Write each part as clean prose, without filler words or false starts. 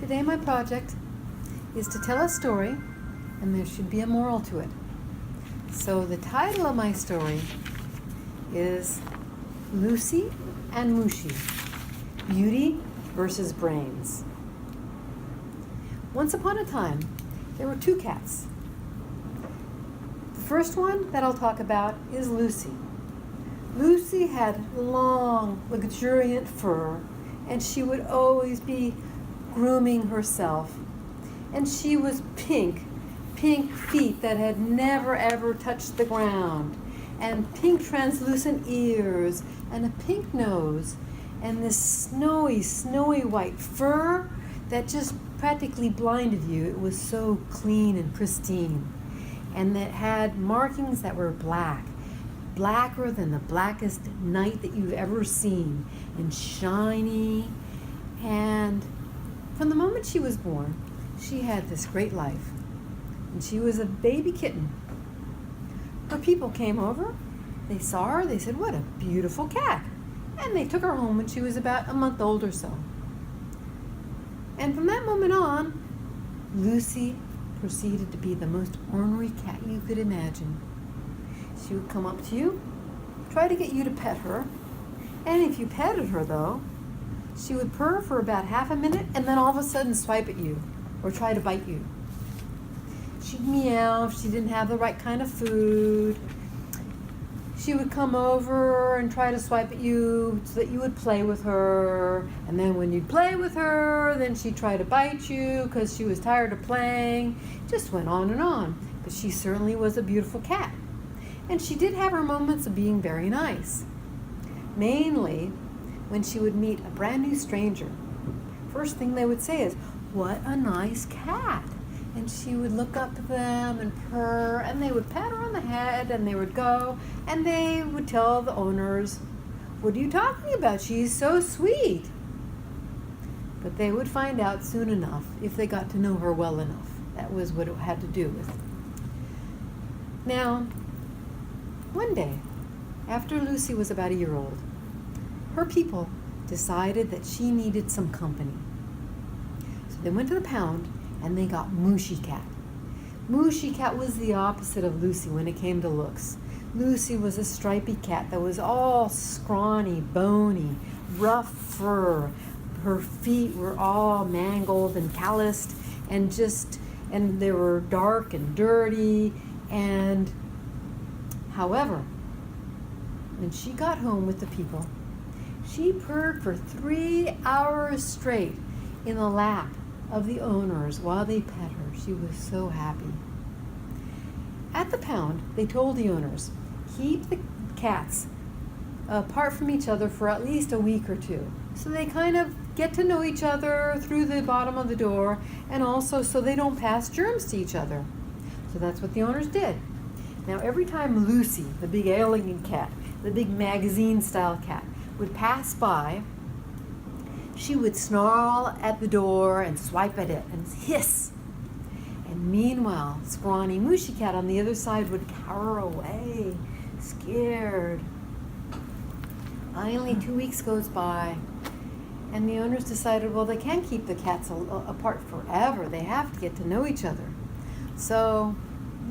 Today my project is to tell a story, and there should be a moral to it. So the title of my story is Lucy and Mooshie, Beauty versus Brains. Once upon a time, there were two cats. The first one that I'll talk about is Lucy. Lucy had long, luxuriant fur, and she would always be grooming herself. And she was pink feet that had never ever touched the ground, and pink translucent ears, and a pink nose, and this snowy white fur that just practically blinded you. It was so clean and pristine, and it had markings that were blacker than the blackest night that you've ever seen, and shiny. And from the moment she was born, she had this great life, and she was a baby kitten. Her people came over, they saw her, they said, "What a beautiful cat," and they took her home when she was about a month old or so. And from that moment on, Lucy proceeded to be the most ornery cat you could imagine. She would come up to you, try to get you to pet her, and if you petted her though, she would purr for about half a minute and then all of a sudden swipe at you or try to bite you. She'd meow if she didn't have the right kind of food. She would come over and try to swipe at you so that you would play with her. And then when you'd play with her, then she'd try to bite you because she was tired of playing. Just went on and on. But she certainly was a beautiful cat. And she did have her moments of being very nice. Mainly when she would meet a brand new stranger. First thing they would say is, "What a nice cat." And she would look up to them and purr, and they would pat her on the head, and they would go, and they would tell the owners, "What are you talking about? She's so sweet." But they would find out soon enough if they got to know her well enough. That was what it had to do with. Now, one day, after Lucy was about a year old, her people decided that she needed some company. So they went to the pound and they got Mooshie cat. Mooshie cat was the opposite of Lucy when it came to looks. Lucy was a stripy cat that was all scrawny, bony, rough fur. Her feet were all mangled and calloused and they were dark and dirty. And however, when she got home with the people, she purred for 3 hours straight in the lap of the owners while they pet her. She was so happy. At the pound, they told the owners, keep the cats apart from each other for at least a week or two, so they kind of get to know each other through the bottom of the door, and also so they don't pass germs to each other. So that's what the owners did. Now every time Lucy, the big alien cat, the big magazine-style cat, would pass by, she would snarl at the door and swipe at it and hiss. And meanwhile, scrawny Mooshie cat on the other side would cower away, scared. Finally, 2 weeks goes by, and the owners decided, well, they can't keep the cats apart forever. They have to get to know each other. So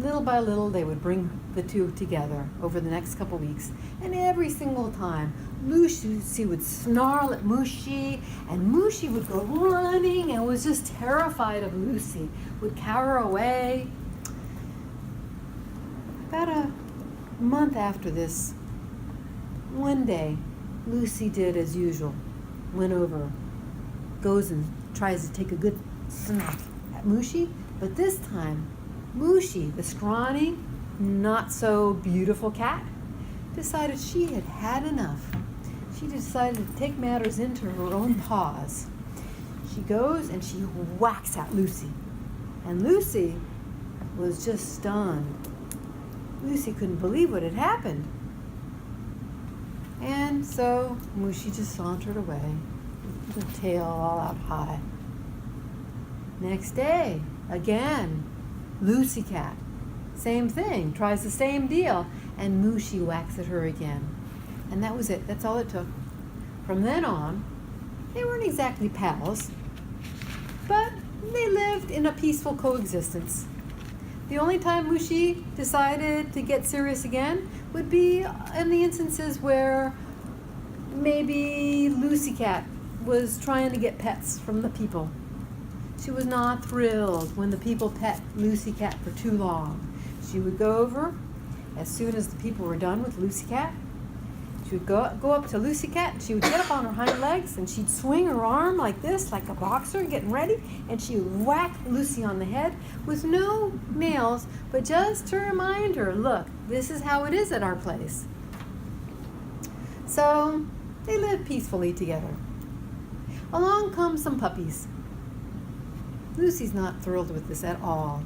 little by little, they would bring the two together over the next couple weeks. And every single time, Lucy would snarl at Mooshie, and Mooshie would go running and was just terrified of Lucy, would cower away. About a month after this, one day, Lucy did as usual, went over, goes and tries to take a good smack at Mooshie, but this time, Mooshie, the scrawny, not so beautiful cat, decided she had had enough. She decided to take matters into her own paws. She goes and she whacks at Lucy. And Lucy was just stunned. Lucy couldn't believe what had happened. And so Mooshie just sauntered away, with her tail all out high. Next day, again, Lucy cat, same thing, tries the same deal, and Mooshie whacks at her again. And that was it. That's all it took. From then on, they weren't exactly pals, but in a peaceful coexistence. The only time Mooshie decided to get serious again would be in the instances where maybe Lucy Cat was trying to get pets from the people. She was not thrilled when the people pet Lucy Cat for too long. She would go over as soon as the people were done with Lucy Cat. She would go up to Lucy Cat, and she would get up on her hind legs, and she'd swing her arm like this, like a boxer getting ready, and she would whack Lucy on the head with no nails, but just to remind her, look, this is how it is at our place. So they lived peacefully together. Along come some puppies. Lucy's not thrilled with this at all.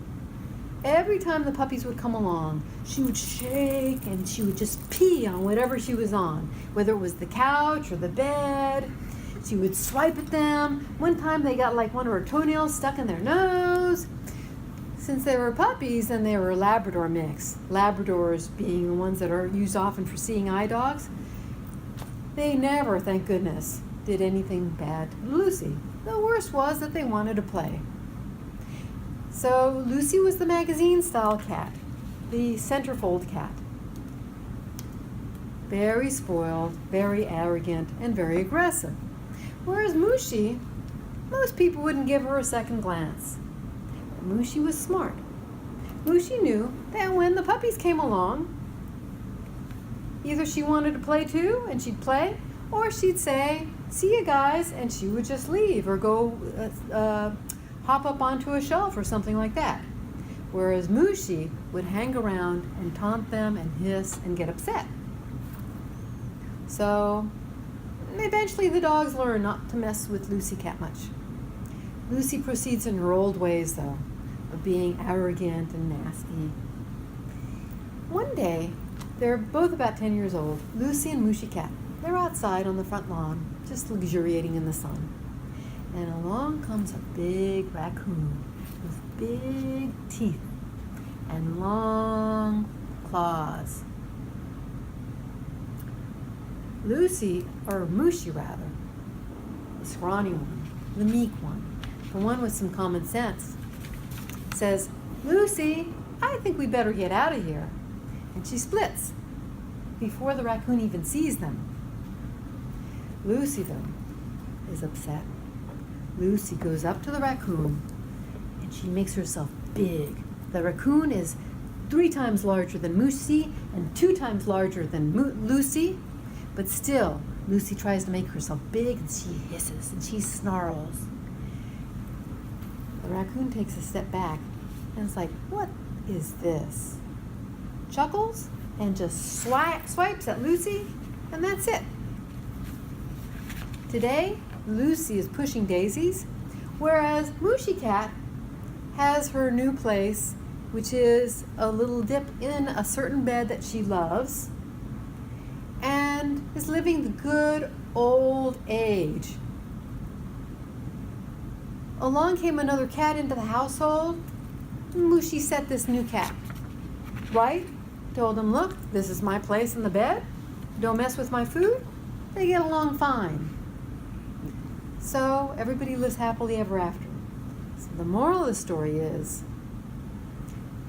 Every time the puppies would come along, she would shake and she would just pee on whatever she was on, whether it was the couch or the bed. She would swipe at them. One time they got like one of her toenails stuck in their nose. Since they were puppies and they were Labrador mix, Labradors being the ones that are used often for seeing eye dogs, they never, thank goodness, did anything bad to Lucy. The worst was that they wanted to play. So Lucy was the magazine-style cat, the centerfold cat. Very spoiled, very arrogant, and very aggressive. Whereas Mooshie, most people wouldn't give her a second glance. But Mooshie was smart. Mooshie knew that when the puppies came along, either she wanted to play too, and she'd play, or she'd say, "See you guys," and she would just leave or go hop up onto a shelf or something like that. Whereas Mooshie would hang around and taunt them and hiss and get upset. So eventually the dogs learn not to mess with Lucy Cat much. Lucy proceeds in her old ways, though, of being arrogant and nasty. One day, they're both about 10 years old, Lucy and Mooshie Cat. They're outside on the front lawn, just luxuriating in the sun. And along comes a big raccoon with big teeth and long claws. Lucy, or Mooshie rather, the scrawny one, the meek one, the one with some common sense, says, "Lucy, I think we better get out of here." And she splits before the raccoon even sees them. Lucy, though, is upset. Lucy goes up to the raccoon and she makes herself big. The raccoon is 3 times larger than Mooshie and 2 times larger than Lucy, but still, Lucy tries to make herself big and she hisses and she snarls. The raccoon takes a step back and it's like, what is this? Chuckles and just swipes at Lucy, and that's it. Today, Lucy is pushing daisies, whereas Mooshie Cat has her new place, which is a little dip in a certain bed that she loves, and is living the good old age. Along came another cat into the household. Mooshie set this new cat right, told him, "Look, this is my place in the bed. Don't mess with my food." They get along fine. So everybody lives happily ever after. So the moral of the story is,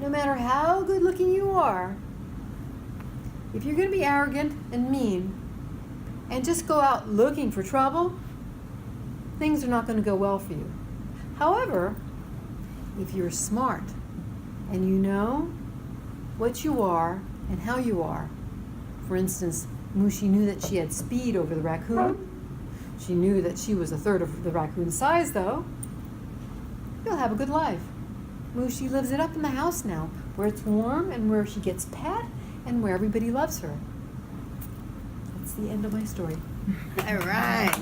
no matter how good looking you are, if you're going to be arrogant and mean and just go out looking for trouble, things are not going to go well for you. However, if you're smart and you know what you are and how you are, for instance, Mooshie knew that she had speed over the raccoon. She knew that she was a third of the raccoon's size, though. You'll have a good life. Mooshie lives it up in the house now, where it's warm and where she gets pet and where everybody loves her. That's the end of my story. All right.